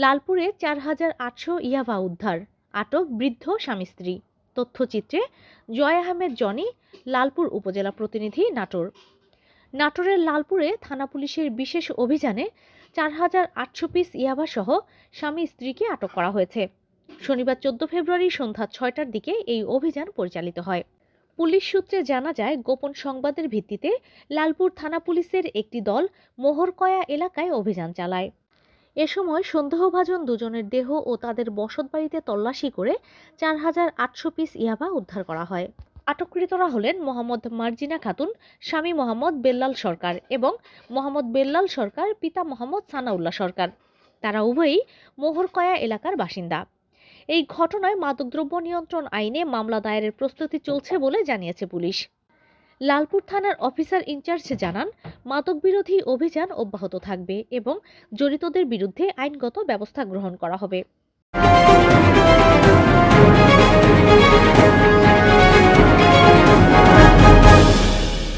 লালপুরে ৪,৮০০ ইয়াবা উদ্ধার, আটক বৃদ্ধ স্বামী স্ত্রী। তথ্যচিত্রে জয় আহমেদ জনি, লালপুর উপজেলা প্রতিনিধি, নাটোর। নাটোরের লালপুরে থানা পুলিশের বিশেষ অভিযানে ৪,৮০০ পিস ইয়াবা সহ স্বামী স্ত্রীকে আটক করা হয়েছে। শনিবার ১৪ ফেব্রুয়ারি সন্ধ্যা ৬টার দিকে এই অভিযান পরিচালিত হয়। পুলিশ সূত্রে জানা যায়, গোপন সংবাদের ভিত্তিতে লালপুর থানা পুলিশের একটি দল মোহরকয়া এলাকায় অভিযান চালায়। এ সময় সন্দেহভাজন দুজনের দেহ ও তাদের বসতবাড়িতে তল্লাশি করে ৪,৮০০ পিস ইয়াবা উদ্ধার করা হয়। আটককৃতরা হলেন মোহাম্মদ মার্জিনা খাতুন, স্বামী মোহাম্মদ বেল্লাল সরকার এবং মোহাম্মদ বেল্লাল সরকার, পিতা মোহাম্মদ সানাউল্লাহ সরকার। তারা উভয়ই মোহরকয়া এলাকার বাসিন্দা। এই ঘটনায় মাদকদ্রব্য নিয়ন্ত্রণ আইনে মামলা দায়েরের প্রস্তুতি চলছে বলে জানিয়েছে পুলিশ। লালপুর থানার অফিসার ইনচার্জ জানান, মাদক বিরোধী অভিযান অব্যাহত থাকবে এবং জড়িতদের বিরুদ্ধে আইনগত ব্যবস্থা গ্রহণ করা হবে।